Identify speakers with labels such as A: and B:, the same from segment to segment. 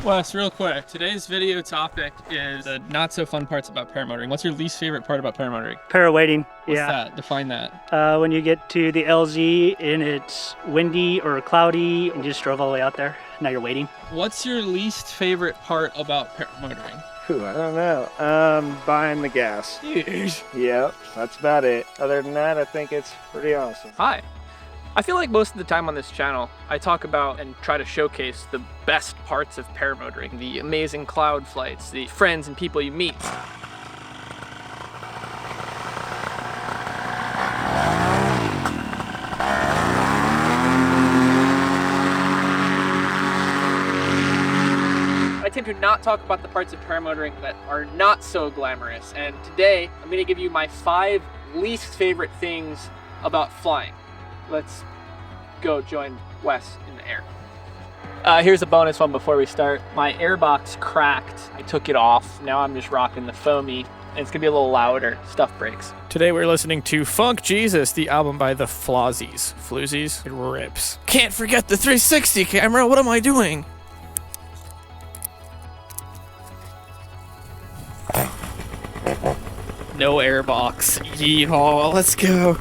A: Wes, real quick, today's video topic is the not so fun parts about paramotoring. What's your least favorite part about paramotoring?
B: Parawaiting,
A: What's
B: yeah.
A: that? Define that.
B: When you get to the LZ and it's windy or cloudy and you just drove all the way out there, now you're waiting.
A: What's your least favorite part about paramotoring?
C: Ooh, I don't know. Buying the gas.
A: Huge.
C: Yep, that's about it. Other than that, I think it's pretty awesome.
D: Hi. I feel like most of the time on this channel, I talk about and try to showcase the best parts of paramotoring, the amazing cloud flights, the friends and people you meet. I tend to not talk about the parts of paramotoring that are not so glamorous, and today I'm going to give you my 5 least favorite things about flying. Let's go join Wes in the air. Here's a bonus one before we start. My airbox cracked. I took it off. Now I'm just rocking the foamy, and it's gonna be a little louder. Stuff breaks.
E: Today we're listening to Funk Jesus, the album by the Flozzies. Floozies? It rips. Can't forget the 360 camera, what am I doing? No airbox. Yeehaw, let's go.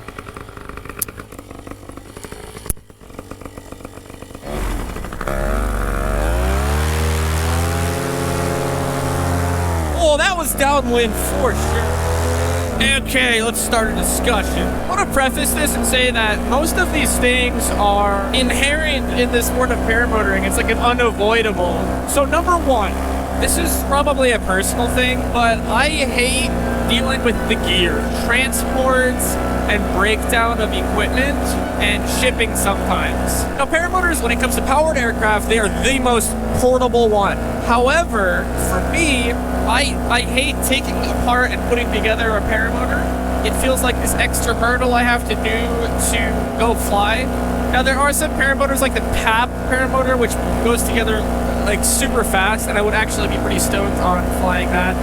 E: Oh, that was downwind for sure. Okay, let's start a discussion. I want to preface this and say that most of these things are inherent in this sport of paramotoring. It's like an unavoidable. So number one, this is probably a personal thing, but I hate dealing with the gear, transports, and breakdown of equipment, and shipping sometimes. Now, paramotors, when it comes to powered aircraft, they are the most portable one. However, for me, I hate taking apart and putting together a paramotor. It feels like this extra hurdle I have to do to go fly. Now, there are some paramotors like the PAP paramotor, which goes together like super fast, and I would actually be pretty stoked on flying that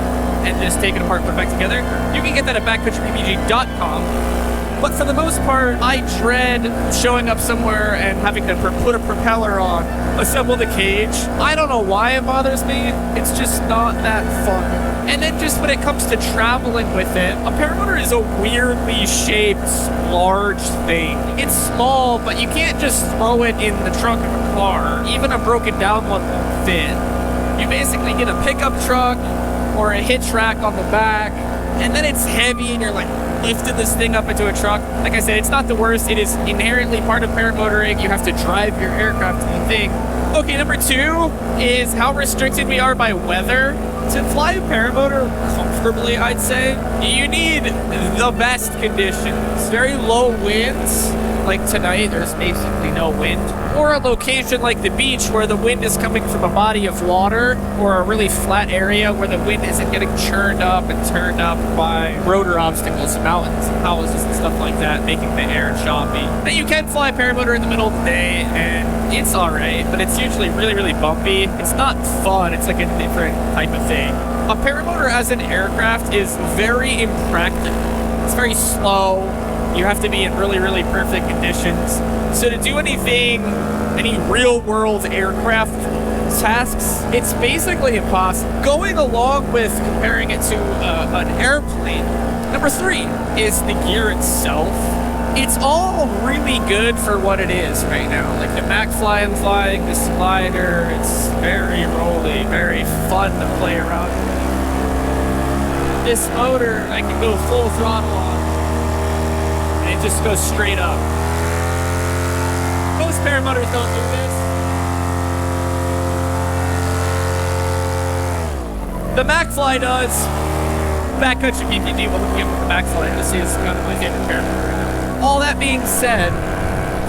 E: and just take it apart and put it back together. You can get that at backcountrybbg.com. But for the most part, I dread showing up somewhere and having to put a propeller on, assemble the cage. I don't know why it bothers me. It's just not that fun. And then just when it comes to traveling with it, a paramotor is a weirdly shaped, large thing. It's small, but you can't just throw it in the trunk of a car. Even a broken down one won't fit. You basically get a pickup truck or a hitch rack on the back, and then it's heavy and you're like lifting this thing up into a truck. Like I said, it's not the worst. It is inherently part of paramotoring. You have to drive your aircraft to the thing. Okay, number 2 is how restricted we are by weather. To fly a paramotor comfortably, I'd say, you need the best conditions. Very low winds, like tonight, there's basically no wind. Or a location like the beach where the wind is coming from a body of water, or a really flat area where the wind isn't getting churned up and turned up by rotor obstacles, mountains and houses and stuff like that, making the air choppy. Now, you can fly a paramotor in the middle of the day, and it's alright, but it's usually really, really bumpy. It's not fun, it's like a different type of thing. A paramotor as an aircraft is very impractical. It's very slow. You have to be in really, really perfect conditions. So to do anything, any real-world aircraft tasks, it's basically impossible. Going along with comparing it to an airplane, number 3 is the gear itself. It's all really good for what it is right now. Like the MacFly I'm flying, the slider, it's very rolly, very fun to play around with. This motor, I can go full throttle on. It just goes straight up. Most paramotors don't do this. The MacFly does. Backcountry BPD will look at what the MacFly does. It's kind of my favorite paramotor right now. All that being said,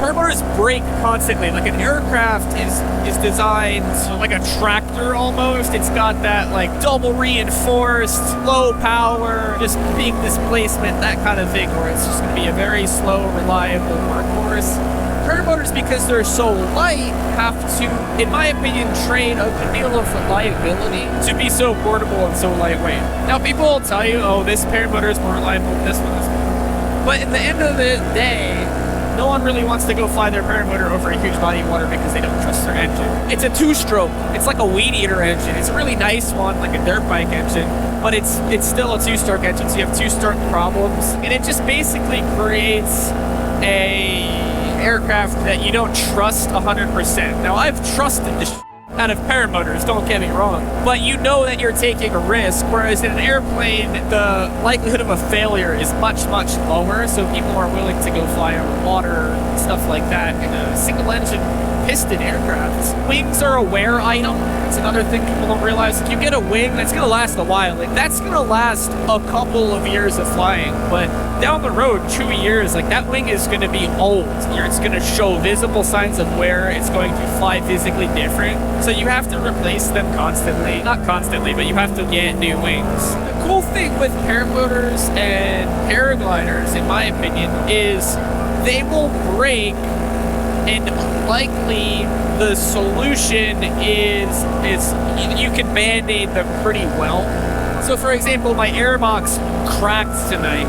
E: paramotors break constantly. Like an aircraft is designed like a tractor almost. It's got that like double reinforced, low power, just big displacement, that kind of thing, where it's just going to be a very slow, reliable workhorse. Paramotors, because they're so light, have to, in my opinion, train a good deal of reliability to be so portable and so lightweight. Now, people will tell you, oh, this paramotor is more reliable than this one. But at the end of the day, No one really wants to go fly their paramotor over a huge body of water because they don't trust their engine. It's a two-stroke. It's like a weed eater engine. It's a really nice one, like a dirt bike engine, but it's still a two-stroke engine, so you have two-stroke problems. And it just basically creates a aircraft that you don't trust 100%. Now, I've trusted the out of paramotors, don't get me wrong, but you know that you're taking a risk, whereas in an airplane, the likelihood of a failure is much, much lower, so people are willing to go fly over water, stuff like that. In a single-engine piston aircraft, wings are a wear item. It's another thing people don't realize. If you get a wing, that's gonna last a while. Like, that's gonna last a couple of years of flying, but down the road, 2 years, like, that wing is gonna be old. It's gonna show visible signs of wear. It's going to fly physically different. So you have to replace them constantly. Not constantly, but you have to get new wings. The cool thing with paramotors and paragliders, in my opinion, is they will break, and likely the solution is you can band-aid them pretty well. So for example, my airbox cracked tonight.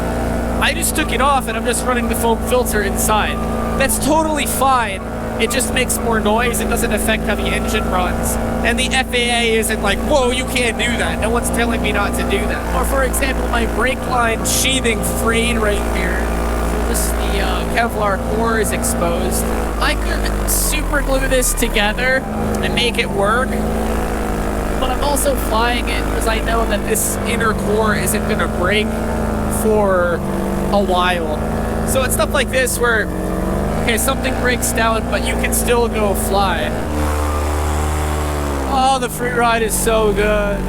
E: I just took it off and I'm just running the foam filter inside. That's totally fine. It just makes more noise. It doesn't affect how the engine runs. And the FAA isn't like, whoa, you can't do that. No one's telling me not to do that. Or for example, my brake line sheathing frayed right here. The Kevlar core is exposed. I could super glue this together and make it work, but I'm also flying it because I know that this inner core isn't going to break for a while. So it's stuff like this where, okay, something breaks down, but you can still go fly. Oh, the free ride is so good.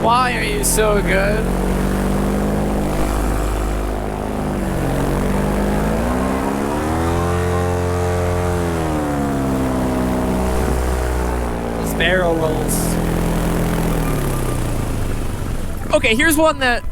E: Why are you so good? Barrel rolls. Okay, here's one that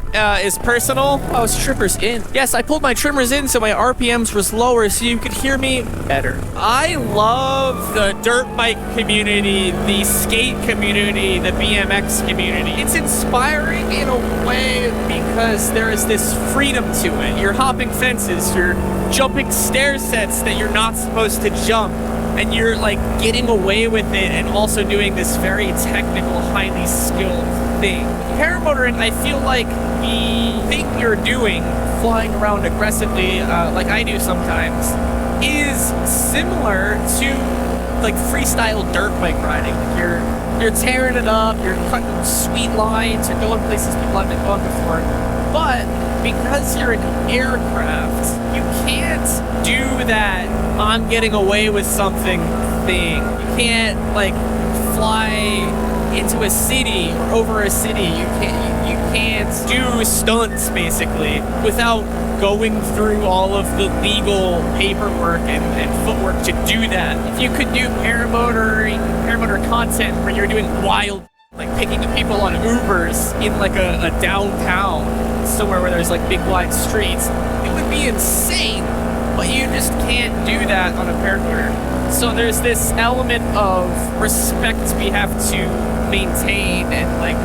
E: is personal. Oh, it's trimmers in. Yes, I pulled my trimmers in so my RPMs was lower so you could hear me better. I love the dirt bike community, the skate community, the BMX community. It's inspiring in a way because there is this freedom to it. You're hopping fences, you're jumping stair sets that you're not supposed to jump, and you're like getting away with it and also doing this very technical, highly skilled thing. Paramotoring, I feel like the thing you're doing, flying around aggressively, like I do sometimes, is similar to like freestyle dirt bike riding. You're tearing it up, you're cutting sweet lines, you're going places people haven't gone before. But because you're an aircraft, you can't do that I'm getting away with something thing. You can't like fly into a city or over a city. You can't do stunts basically without going through all of the legal paperwork and footwork to do that. If you could do paramotor content where you're doing wild, like picking up people on Ubers in like a downtown, somewhere where there's like big wide streets, it would be insane, but you just can't do that on a paramotor. So there's this element of respect we have to maintain and like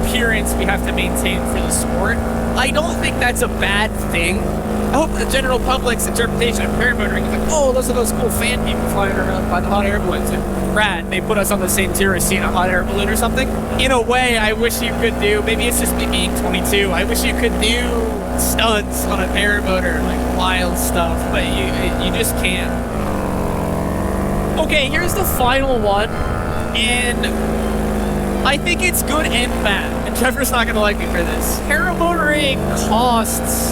E: appearance we have to maintain for the sport. I don't think that's a bad thing. I hope the general public's interpretation of paramotoring is like, oh, those are those cool fan people flying around by the hot air balloons. And rad, they put us on the same tier as seeing a hot air balloon or something. In a way, I wish you could do, maybe it's just me being 22, I wish you could do stunts on a paramotor, like wild stuff, but you just can't. Okay, here's the final one, and I think it's good and bad, and Trevor's not gonna like me for this. Paramotoring costs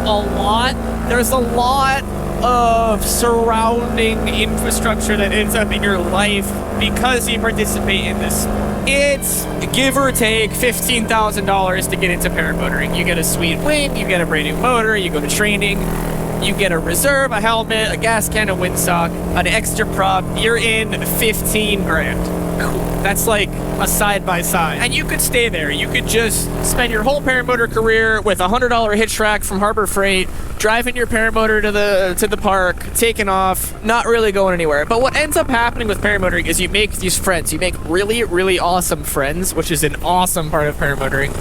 E: a lot. There's a lot of surrounding infrastructure that ends up in your life because you participate in this. It's give or take $15,000 to get into paramotoring. You get a sweet wing, you get a brand new motor, you go to training, you get a reserve, a helmet, a gas can, a windsock, an extra prop. You're in 15 grand. That's like a side-by-side. And you could stay there. You could just spend your whole paramotor career with a $100 hitch rack from Harbor Freight, driving your paramotor to the park, taking off, not really going anywhere. But what ends up happening with paramotoring is you make these friends. You make really, really awesome friends, which is an awesome part of paramotoring.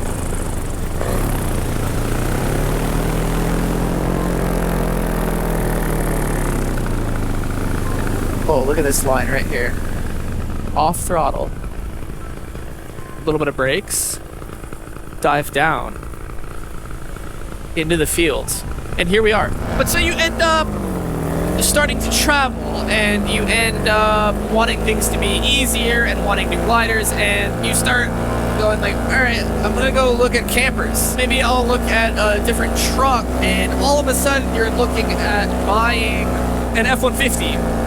E: Oh, look at this line right here. Off throttle. A little bit of brakes. Dive down. Into the fields. And here we are. But so you end up starting to travel, and you end up wanting things to be easier and wanting new gliders, and you start going like, all right, I'm gonna go look at campers. Maybe I'll look at a different truck, and all of a sudden you're looking at buying an F-150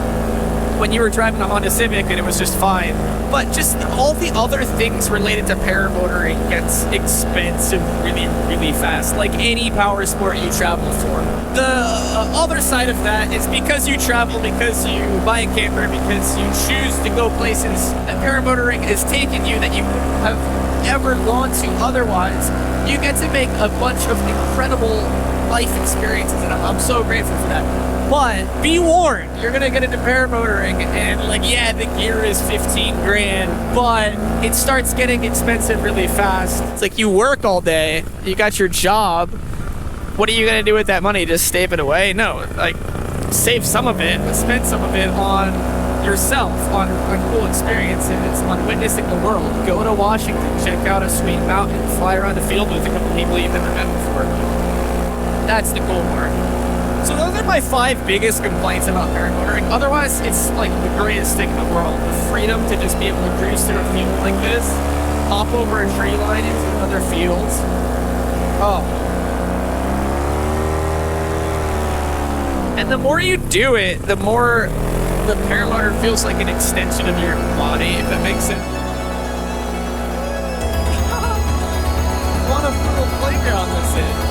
E: when you were driving a Honda Civic and it was just fine. But just all the other things related to paramotoring gets expensive really, really fast, like any power sport you travel for. The other side of that is because you travel, because you buy a camper, because you choose to go places that paramotoring has taken you that you wouldn't have ever gone to otherwise, you get to make a bunch of incredible life experiences, and I'm so grateful for that. But be warned, you're gonna get into paramotoring and like, yeah, the gear is 15 grand, but it starts getting expensive really fast. It's like you work all day, you got your job. What are you gonna do with that money? Just stave it away? No, like save some of it, but spend some of it on yourself, on cool experiences, on witnessing the world. Go to Washington, check out a sweet mountain, fly around the field with a couple people you've never met before. That's the cool part. So those are my 5 biggest complaints about paramotoring. Otherwise, it's like the greatest thing in the world. The freedom to just be able to cruise through a field like this, hop over a tree line into other fields. Oh. And the more you do it, the more the paramotor feels like an extension of your body, if that makes sense. What a little playground this is.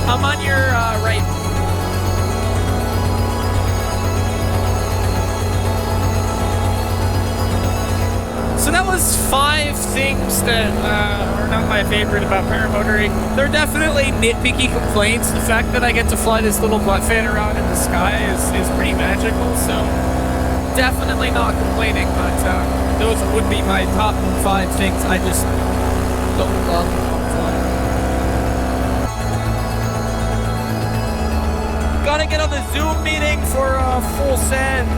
E: I'm on your right. So that was 5 things that are not my favorite about paramotoring. They're definitely nitpicky complaints. The fact that I get to fly this little butt fan around in the sky is pretty magical, so definitely not complaining, but those would be my top 5 things I just don't love about flying. Gotta get on the Zoom meeting for full send.